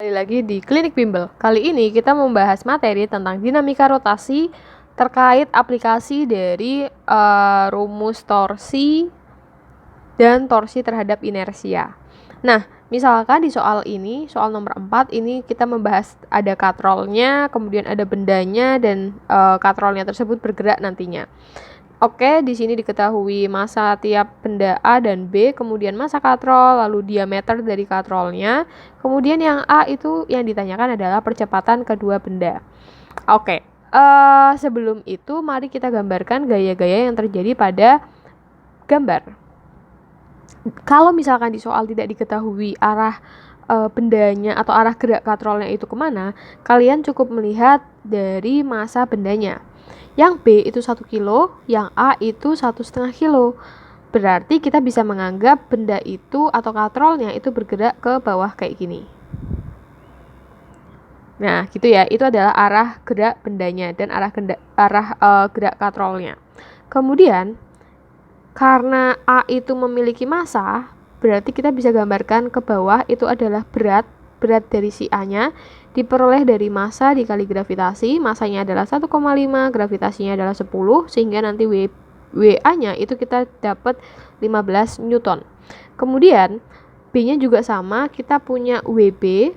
Kembali lagi di Klinik Bimbel. Kali ini kita membahas materi tentang dinamika rotasi terkait aplikasi dari rumus torsi dan torsi terhadap inersia. Nah, misalkan di soal ini, soal nomor 4 ini kita membahas ada katrolnya, kemudian ada bendanya dan katrolnya tersebut bergerak nantinya. Oke, di sini diketahui massa tiap benda A dan B, kemudian massa katrol, lalu diameter dari katrolnya. Kemudian yang A itu yang ditanyakan adalah percepatan kedua benda. Oke, sebelum itu mari kita gambarkan gaya-gaya yang terjadi pada gambar. Kalau misalkan di soal tidak diketahui arah bendanya atau arah gerak katrolnya itu kemana, kalian cukup melihat dari massa bendanya. Yang B itu 1 kilo, yang A itu 1,5 kilo. Berarti kita bisa menganggap benda itu atau katrolnya itu bergerak ke bawah kayak gini. Nah, gitu ya. Itu adalah arah gerak bendanya dan arah gerak katrolnya. Kemudian, karena A itu memiliki massa, berarti kita bisa gambarkan ke bawah itu adalah berat dari si A-nya diperoleh dari massa dikali gravitasi. Massanya adalah 1,5, gravitasinya adalah 10, sehingga nanti WA-nya itu kita dapat 15 Newton. Kemudian B-nya juga sama, kita punya WB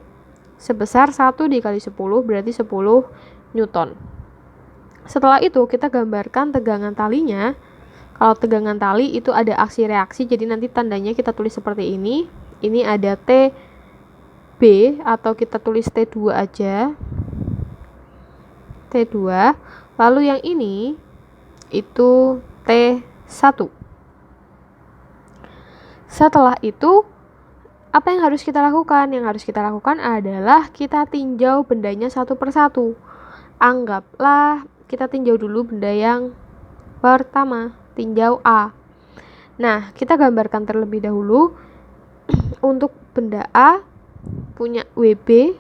sebesar 1 dikali 10, berarti 10 Newton. Setelah itu kita gambarkan tegangan talinya. Kalau tegangan tali itu ada aksi reaksi, jadi nanti tandanya kita tulis seperti ini. Ini ada TB atau kita tulis T2 aja. T2. Lalu yang ini itu T1. Setelah itu apa yang harus kita lakukan? Yang harus kita lakukan adalah kita tinjau bendanya satu persatu. Anggaplah kita tinjau dulu benda yang pertama, tinjau A. Nah, kita gambarkan terlebih dahulu. Untuk benda A punya WB,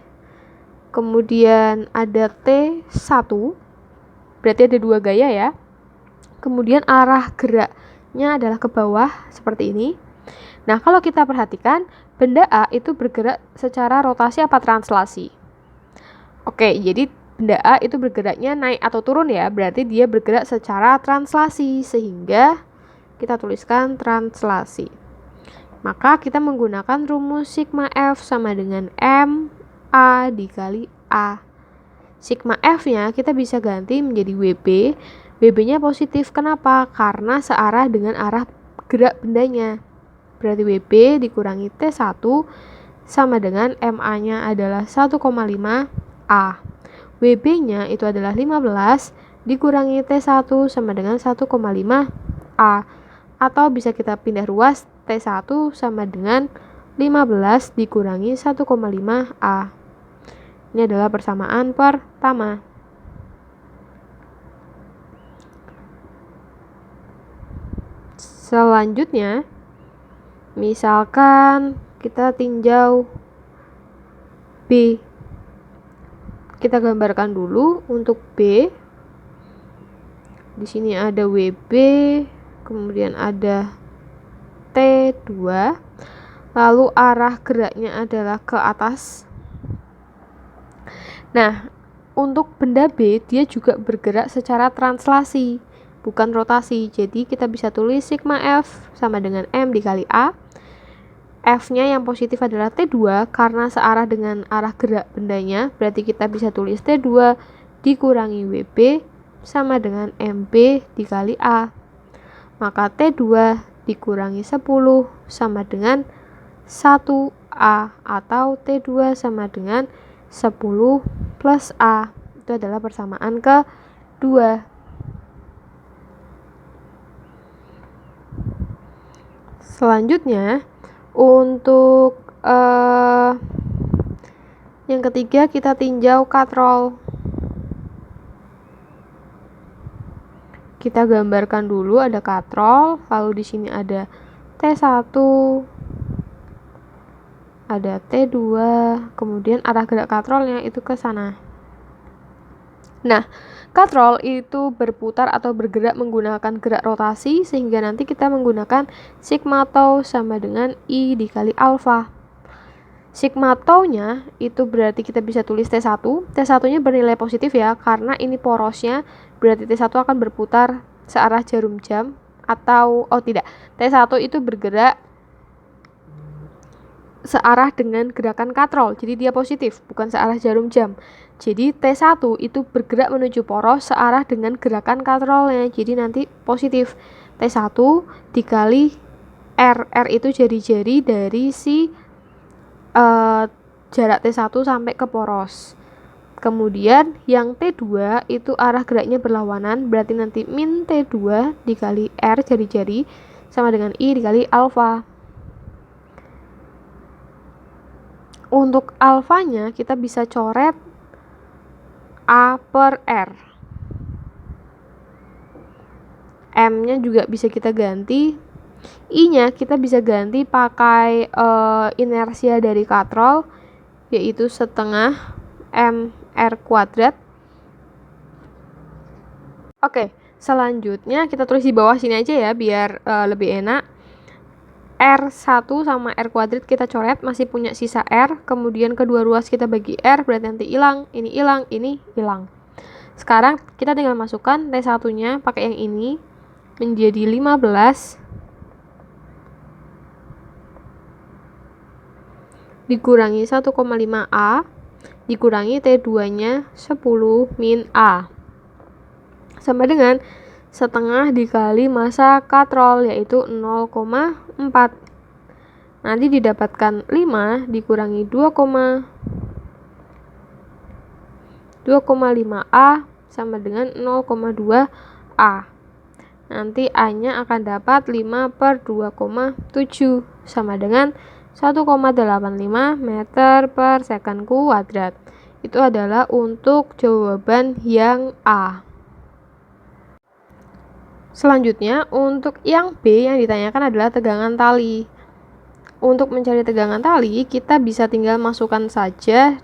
kemudian ada T1, berarti ada dua gaya ya. Kemudian arah geraknya adalah ke bawah seperti ini. Nah, kalau kita perhatikan, benda A itu bergerak secara rotasi apa translasi? Oke, jadi benda A itu bergeraknya naik atau turun ya, berarti dia bergerak secara translasi, sehingga kita tuliskan translasi. Maka kita menggunakan rumus sigma F sama dengan M A dikali A. Sigma F-nya kita bisa ganti menjadi WB. WB-nya positif, kenapa? Karena searah dengan arah gerak bendanya. Berarti WB dikurangi T1 sama dengan MA-nya adalah 1,5 A. WB-nya itu adalah 15 dikurangi T1 sama dengan 1,5 A. Atau bisa kita pindah ruas, T1 sama dengan 15 dikurangi 1,5 A. Ini adalah persamaan pertama. Selanjutnya, misalkan kita tinjau B. Kita gambarkan dulu untuk B. Di sini ada WB, kemudian ada T2. Lalu arah geraknya adalah ke atas. Nah, untuk benda B dia juga bergerak secara translasi, bukan rotasi. Jadi kita bisa tulis sigma F sama dengan M dikali A. F-nya yang positif adalah T2 karena searah dengan arah gerak bendanya, berarti kita bisa tulis T2 dikurangi WB sama dengan MB dikali A. Maka T2 dikurangi 10 sama dengan 1A, atau T2 sama dengan 10 plus A. Itu adalah persamaan kedua. Selanjutnya, untuk yang ketiga kita tinjau katrol. Kita gambarkan dulu ada katrol, lalu di sini ada T1, ada T2, kemudian arah gerak katrolnya itu ke sana. Nah, katrol itu berputar atau bergerak menggunakan gerak rotasi, sehingga nanti kita menggunakan sigma tau sama dengan I dikali alfa. Sigma tau-nya itu berarti kita bisa tulis T1. T1-nya bernilai positif ya, karena ini porosnya, berarti T1 akan berputar searah jarum jam, atau, tidak, T1 itu bergerak searah dengan gerakan katrol, jadi dia positif, bukan searah jarum jam. Jadi T1 itu bergerak menuju poros searah dengan gerakan katrolnya, jadi nanti positif. T1 dikali R itu jari-jari dari si jarak T1 sampai ke poros. Kemudian yang T2 itu arah geraknya berlawanan, berarti nanti min T2 dikali R jari-jari sama dengan I dikali alfa. Untuk alfanya kita bisa coret A per R. M-nya juga bisa kita ganti. I-nya kita bisa ganti pakai inersia dari katrol, yaitu setengah mr kuadrat. Oke, selanjutnya kita tulis di bawah sini aja ya, biar lebih enak. R1 sama R kuadrat kita coret, masih punya sisa R, kemudian kedua ruas kita bagi R, berarti nanti hilang, ini hilang. Sekarang kita tinggal masukkan T1-nya pakai yang ini, menjadi 15 dikurangi 1,5A dikurangi T2-nya 10 min A sama dengan setengah dikali massa katrol, yaitu 0,4. Nanti didapatkan 5 dikurangi 2,5A sama dengan 0,2A. Nanti A-nya akan dapat 5 per 2,7 sama dengan 1,85 meter per second kuadrat. Itu adalah untuk jawaban yang A. Selanjutnya, untuk yang B yang ditanyakan adalah tegangan tali. Untuk mencari tegangan tali, kita bisa tinggal masukkan saja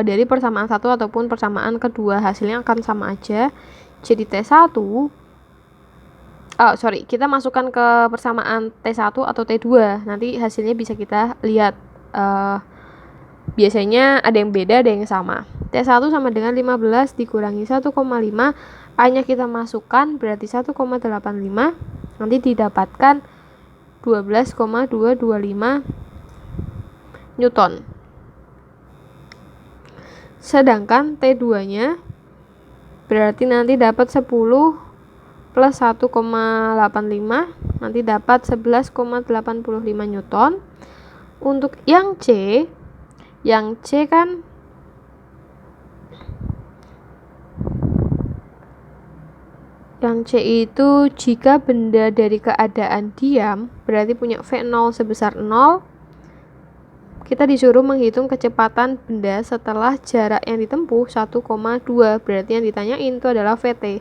dari persamaan satu ataupun persamaan kedua, hasilnya akan sama aja. Jadi T1, kita masukkan ke persamaan T1 atau T2, nanti hasilnya bisa kita lihat. Biasanya ada yang beda, ada yang sama. T1 sama dengan 15 dikurangi 1,5, A-nya kita masukkan, berarti 1,85, nanti didapatkan 12,225 Newton. Sedangkan T2-nya berarti nanti dapat 10 plus 1,85, nanti dapat 11,85 Newton. Untuk yang C kan yang C itu jika benda dari keadaan diam berarti punya V0 sebesar 0, kita disuruh menghitung kecepatan benda setelah jarak yang ditempuh 1,2, berarti yang ditanyain itu adalah VT.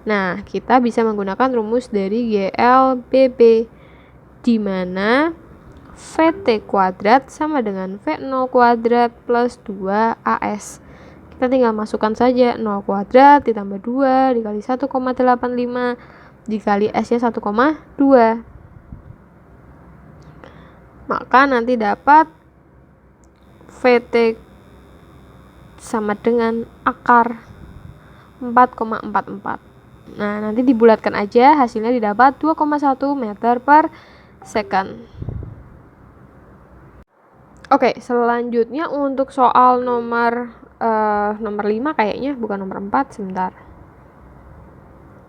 Nah, kita bisa menggunakan rumus dari GLBB, di mana VT kuadrat sama dengan V0 kuadrat plus 2AS. Kita tinggal masukkan saja 0 kuadrat ditambah 2 dikali 1,85 dikali S-nya 1,2. Maka nanti dapat VT sama dengan akar 4,44. Nah, nanti dibulatkan aja, hasilnya didapat 2,1 meter per second. Oke, selanjutnya untuk soal nomor 5 kayaknya, bukan nomor 4, sebentar.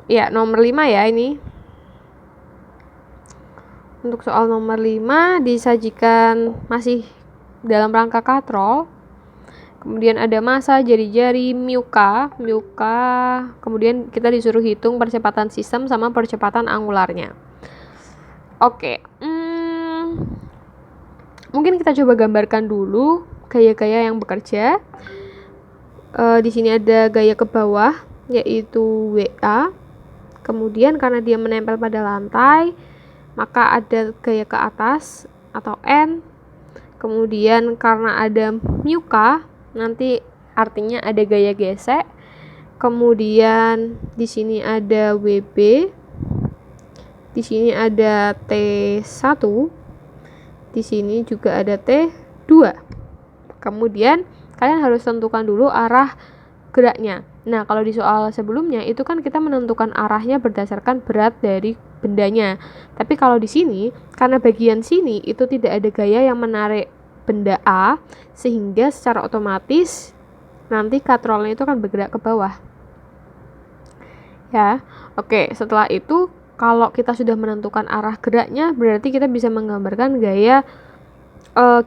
Ya, nomor 5 ya ini. Untuk soal nomor 5 disajikan masih dalam rangka katrol. Kemudian ada massa jari-jari μk, kemudian kita disuruh hitung percepatan sistem sama percepatan angularnya. Oke, mungkin kita coba gambarkan dulu gaya-gaya yang bekerja. Di sini ada gaya ke bawah, yaitu WA. Kemudian karena dia menempel pada lantai, maka ada gaya ke atas atau N. Kemudian karena ada μk, nanti artinya ada gaya gesek. Kemudian di sini ada WB. Di sini ada T1. Di sini juga ada T2. 2. Kemudian kalian harus tentukan dulu arah geraknya. Nah, kalau di soal sebelumnya itu kan kita menentukan arahnya berdasarkan berat dari bendanya. Tapi kalau di sini, karena bagian sini itu tidak ada gaya yang menarik benda A, sehingga secara otomatis nanti katrolnya itu akan bergerak ke bawah. Ya, oke. Setelah itu, kalau kita sudah menentukan arah geraknya, berarti kita bisa menggambarkan gaya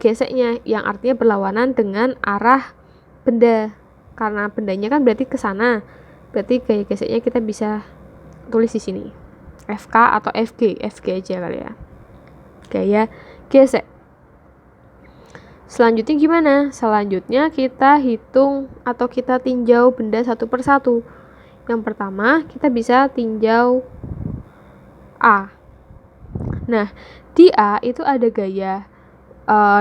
geseknya, yang artinya berlawanan dengan arah benda. Karena bendanya kan berarti ke sana. Berarti gaya geseknya kita bisa tulis di sini. FK atau FG. FG aja kali ya. Gaya gesek. Selanjutnya gimana? Selanjutnya kita hitung atau kita tinjau benda satu persatu. Yang pertama, kita bisa tinjau A. Nah, di A itu ada gaya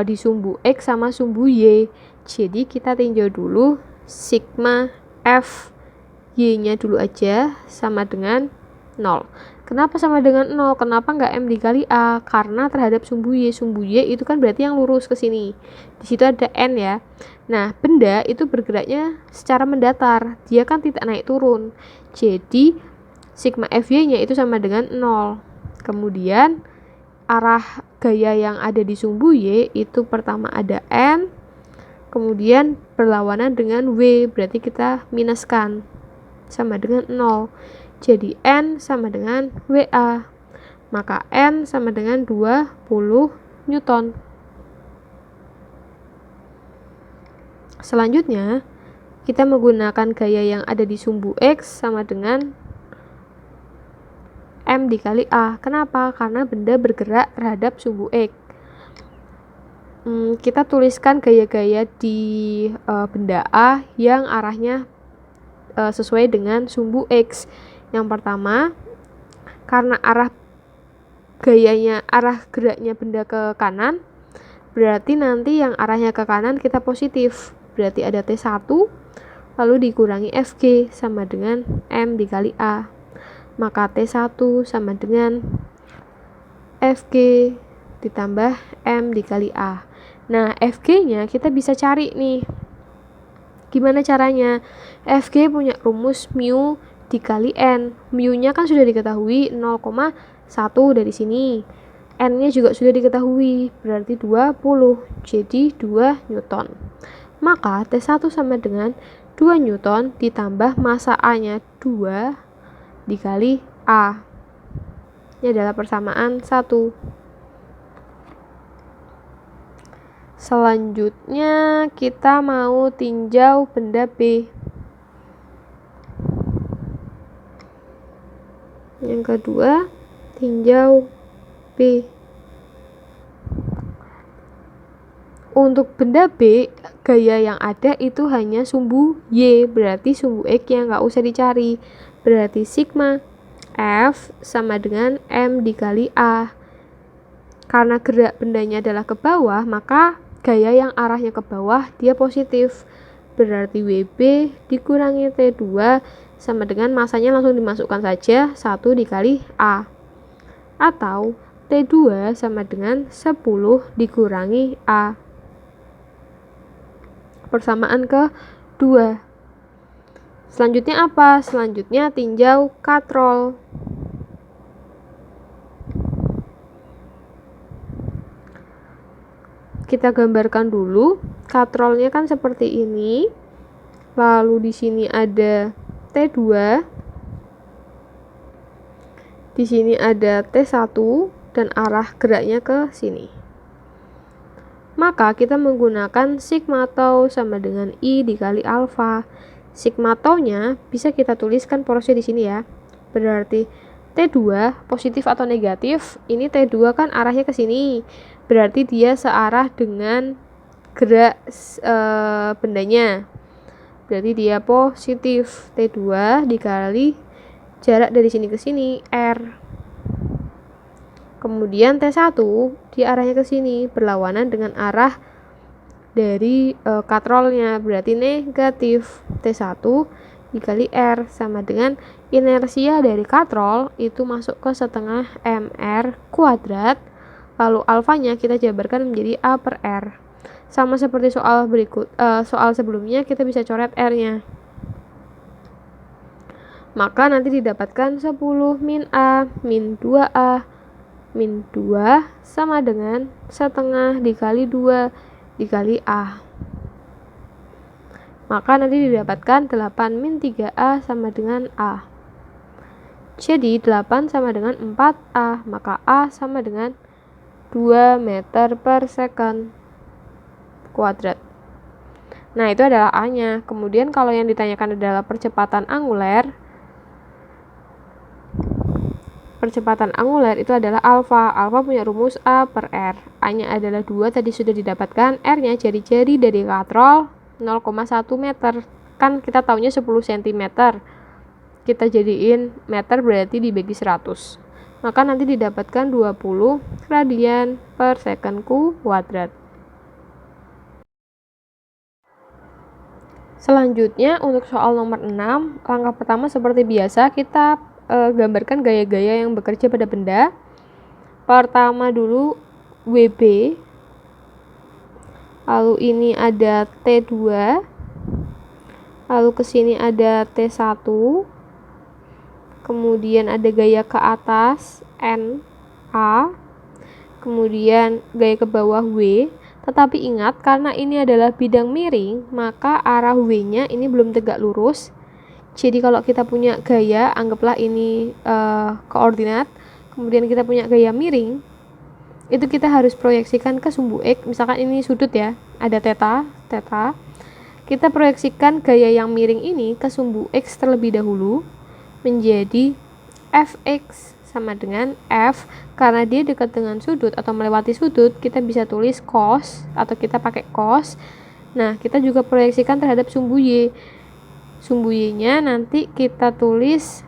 di sumbu X sama sumbu Y. Jadi kita tinjau dulu sigma F Y-nya dulu aja sama dengan 0. Kenapa sama dengan 0? Kenapa nggak M dikali A? Karena terhadap sumbu Y itu kan berarti yang lurus ke sini. Di situ ada N ya. Nah, benda itu bergeraknya secara mendatar. Dia kan tidak naik turun. Jadi sigma FY-nya itu sama dengan 0. Kemudian arah gaya yang ada di sumbu Y itu pertama ada N, kemudian berlawanan dengan W, berarti kita minuskan sama dengan 0. Jadi N sama dengan WA, maka N sama dengan 20 Newton. Selanjutnya kita menggunakan gaya yang ada di sumbu X sama dengan M dikali A. Kenapa? Karena benda bergerak terhadap sumbu X. Kita tuliskan gaya-gaya di benda A yang arahnya sesuai dengan sumbu X. Yang pertama, karena arah geraknya benda ke kanan, berarti nanti yang arahnya ke kanan kita positif. Berarti ada T1 lalu dikurangi FG sama dengan M dikali A. Maka T1 sama dengan FG ditambah M dikali A. Nah, FG-nya kita bisa cari nih. Gimana caranya? FG punya rumus mu dikali N. Mu-nya kan sudah diketahui 0,1 dari sini. N-nya juga sudah diketahui, berarti 20. Jadi 2 Newton. Maka T1 sama dengan 2 Newton ditambah massa A-nya 2 dikali A. Ini adalah persamaan 1. Selanjutnya kita mau tinjau benda B. Yang kedua, tinjau B. Untuk benda B, gaya yang ada itu hanya sumbu Y, berarti sumbu X yang nggak usah dicari. Berarti sigma F sama dengan M dikali A. Karena gerak bendanya adalah ke bawah, maka gaya yang arahnya ke bawah dia positif. Berarti WB dikurangi T2 sama dengan masanya langsung dimasukkan saja 1 dikali A. Atau T2 sama dengan 10 dikurangi A. Persamaan ke-2. Selanjutnya apa? Selanjutnya tinjau katrol. Kita gambarkan dulu. Katrolnya kan seperti ini. Lalu di sini ada T2. Di sini ada T1 dan arah geraknya ke sini. Maka kita menggunakan sigma tau sama dengan I dikali alfa. Sigma tau-nya bisa kita tuliskan porosnya di sini ya. Berarti T2 positif atau negatif. Ini T2 kan arahnya ke sini. Berarti dia searah dengan gerak bendanya. Berarti dia positif. T2 dikali jarak dari sini ke sini R. Kemudian T1 di arahnya ke sini berlawanan dengan arah dari katrolnya, berarti negatif. T1 dikali R sama dengan inersia dari katrol itu masuk ke setengah mr kuadrat, lalu alfanya kita jabarkan menjadi A per R. Sama seperti soal sebelumnya, kita bisa coret R-nya. Maka nanti didapatkan 10 min A min 2A min 2 sama dengan setengah dikali 2 dikali A. Maka nanti didapatkan 8 min 3A sama dengan A. Jadi 8 sama dengan 4A, maka A sama dengan 2 meter per second kuadrat. Nah, itu adalah A-nya. Kemudian kalau yang ditanyakan adalah percepatan anguler. Percepatan anguler itu adalah alfa. Alfa punya rumus A per R. A-nya adalah 2, tadi sudah didapatkan. R-nya jari-jari dari katrol 0,1 meter. Kan kita taunya 10 cm. Kita jadiin meter berarti dibagi 100. Maka nanti didapatkan 20 radian per second kuadrat. Selanjutnya untuk soal nomor 6, langkah pertama seperti biasa kita gambarkan gaya-gaya yang bekerja pada benda. Pertama dulu WB, lalu ini ada T2, lalu ke sini ada T1, kemudian ada gaya ke atas NA, kemudian gaya ke bawah W. Tetapi ingat, karena ini adalah bidang miring, maka arah W-nya ini belum tegak lurus. Jadi kalau kita punya gaya, anggaplah ini koordinat, kemudian kita punya gaya miring, itu kita harus proyeksikan ke sumbu X. Misalkan ini sudut ya, ada theta. Kita proyeksikan gaya yang miring ini ke sumbu X terlebih dahulu, menjadi Fx sama dengan F. Karena dia dekat dengan sudut atau melewati sudut, kita bisa tulis cos atau kita pakai cos. Nah, kita juga proyeksikan terhadap sumbu Y. Sumbu Y-nya nanti kita tulis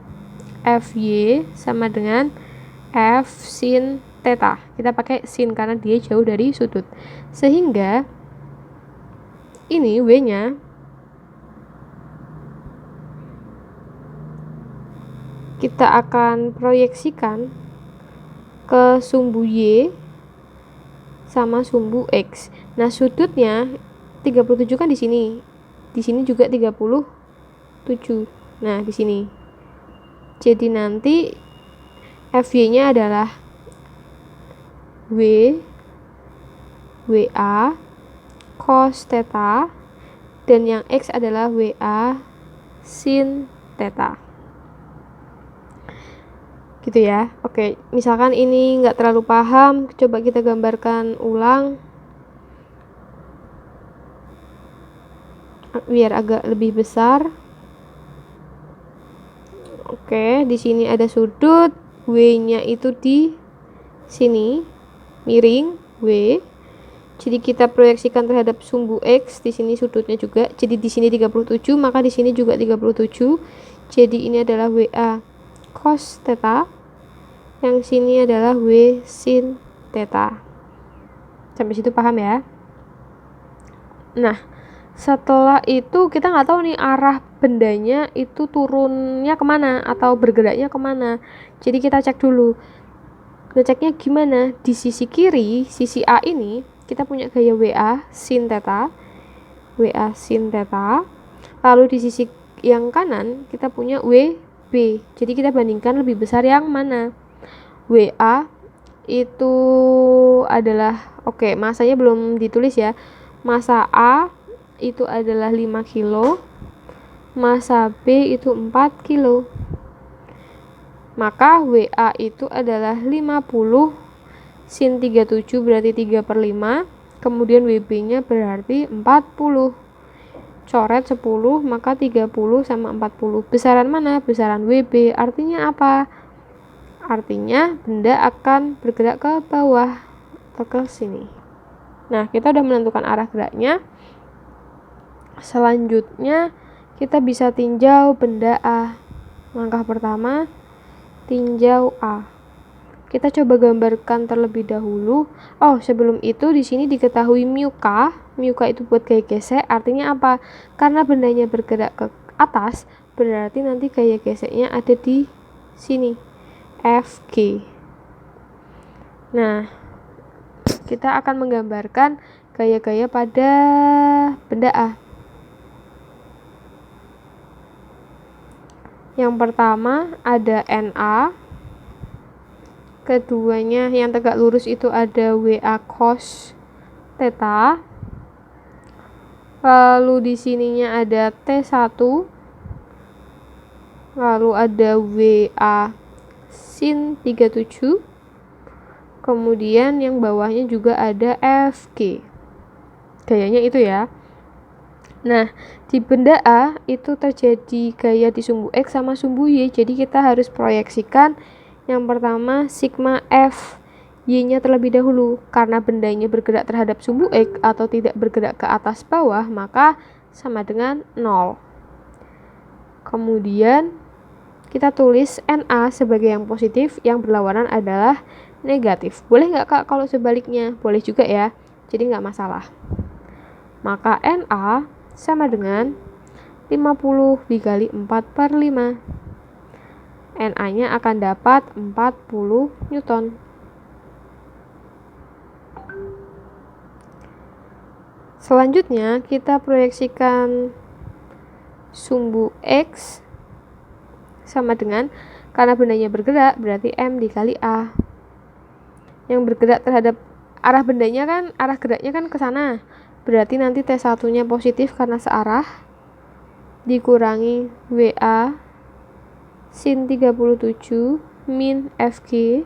Fy sama dengan F sin theta. Kita pakai sin karena dia jauh dari sudut. Sehingga ini W-nya kita akan proyeksikan ke sumbu Y sama sumbu X. Nah, sudutnya 37 kan di sini. Di sini juga 37. Nah, di sini. Jadi nanti Fy-nya adalah WA cos theta dan yang X adalah WA sin theta. Gitu ya. Oke, misalkan ini nggak terlalu paham, coba kita gambarkan ulang biar agak lebih besar. Oke, di sini ada sudut, W-nya itu di sini, miring W. Jadi kita proyeksikan terhadap sumbu X, di sini sudutnya juga. Jadi di sini 37, maka di sini juga 37. Jadi ini adalah WA cos theta. Yang sini adalah W sin theta. Sampai situ paham ya? Nah, setelah itu kita nggak tahu nih arah bendanya itu turunnya kemana atau bergeraknya kemana. Jadi kita cek dulu. Ngeceknya gimana? Di sisi kiri, sisi A ini kita punya gaya WA sin theta. WA sin theta. Lalu di sisi yang kanan kita punya WB. Jadi kita bandingkan lebih besar yang mana. WA itu adalah, oke, masanya belum ditulis ya. Massa A itu adalah 5 kilo, massa B itu 4 kilo. Maka WA itu adalah 50 sin 37 berarti 3/5, kemudian WB-nya berarti 40. Coret 10, maka 30 sama 40. Besaran mana? Besaran WB. Artinya apa? Artinya benda akan bergerak ke bawah atau ke sini. Nah, kita udah menentukan arah geraknya. Selanjutnya kita bisa tinjau benda A. Langkah pertama, tinjau A. Kita coba gambarkan terlebih dahulu. Oh, sebelum itu di sini diketahui mu K. Mu K itu buat gaya gesek. Artinya apa? Karena bendanya bergerak ke atas, berarti nanti gaya geseknya ada di sini. FG. Nah, kita akan menggambarkan gaya-gaya pada benda A. Yang pertama ada NA, keduanya yang tegak lurus itu ada WA cos theta, lalu di sininya ada T1, lalu ada WA sin 37, kemudian yang bawahnya juga ada FG. Gayanya itu ya. Nah, di benda A itu terjadi gaya di sumbu X sama sumbu Y, jadi kita harus proyeksikan yang pertama sigma F Y-nya terlebih dahulu. Karena bendanya bergerak terhadap sumbu X atau tidak bergerak ke atas bawah, maka sama dengan 0. Kemudian kita tulis NA sebagai yang positif, yang berlawanan adalah negatif. Boleh nggak Kak kalau sebaliknya? Boleh juga ya, jadi nggak masalah. Maka NA sama dengan 50 dikali 4/5. NA-nya akan dapat 40 Newton. Selanjutnya kita proyeksikan sumbu X sama dengan, karena bendanya bergerak berarti M dikali A. Yang bergerak terhadap arah bendanya kan, arah geraknya kan ke sana. Berarti nanti T1-nya positif karena searah, dikurangi WA sin 37 min FG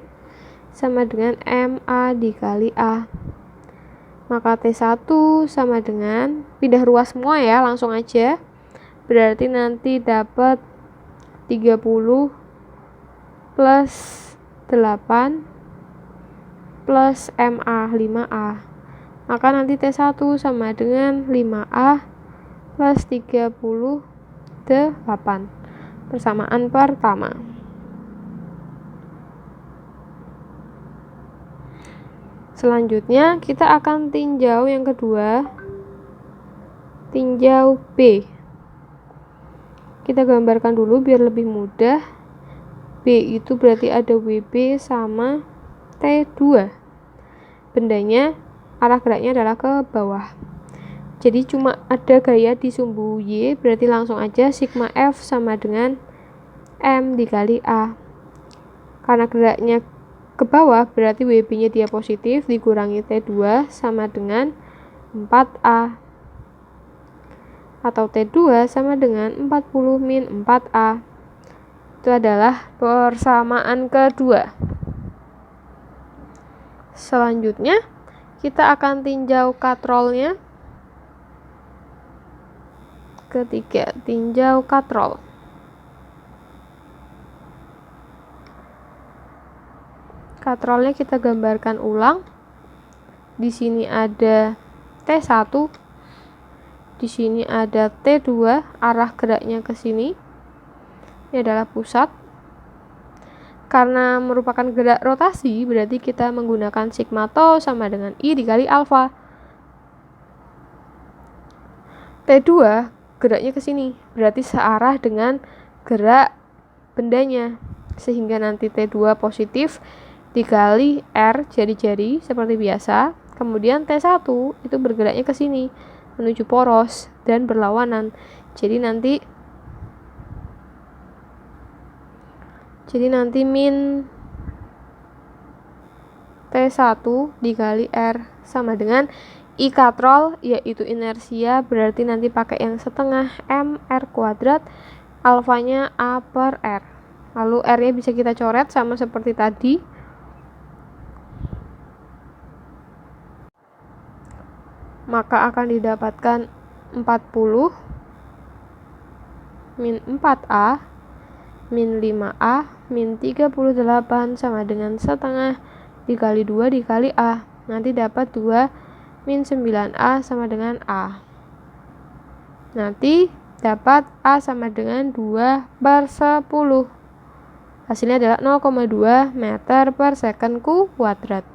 sama dengan MA dikali A. Maka T1 sama dengan, pindah ruas semua ya, langsung aja. Berarti nanti dapat 30 plus 8 plus MA 5A. Maka nanti T1 sama dengan 5A plus 38. Persamaan pertama. Selanjutnya kita akan tinjau yang kedua, tinjau B. Kita gambarkan dulu biar lebih mudah. B itu berarti ada WB sama T2. Bendanya arah geraknya adalah ke bawah. Jadi cuma ada gaya di sumbu Y, berarti langsung aja sigma F sama dengan M dikali A. Karena geraknya ke bawah, berarti WB-nya dia positif, dikurangi T2 sama dengan 4A. Atau T2 sama dengan 40 min 4A. Itu adalah persamaan kedua. Selanjutnya, kita akan tinjau katrolnya. Ketiga, tinjau katrol. Katrolnya kita gambarkan ulang. Di sini ada T1, di sini ada T2, arah geraknya ke sini. Ini adalah pusat. Karena merupakan gerak rotasi, berarti kita menggunakan sigma tau sama dengan I dikali alfa. T2 geraknya ke sini, berarti searah dengan gerak bendanya. Sehingga nanti T2 positif dikali R jari-jari seperti biasa. Kemudian T1 itu bergeraknya ke sini menuju poros dan berlawanan. Jadi nanti min T1 dikali R sama dengan I katrol, yaitu inersia, berarti nanti pakai yang setengah mr kuadrat, alfanya A per R. Lalu R-nya bisa kita coret sama seperti tadi. Maka akan didapatkan 40 min 4A min 5A min 38 sama dengan setengah dikali 2 dikali A. Nanti dapat 2 min 9A sama dengan A. Nanti dapat A sama dengan 2/10. Hasilnya adalah 0,2 meter per second kuadrat.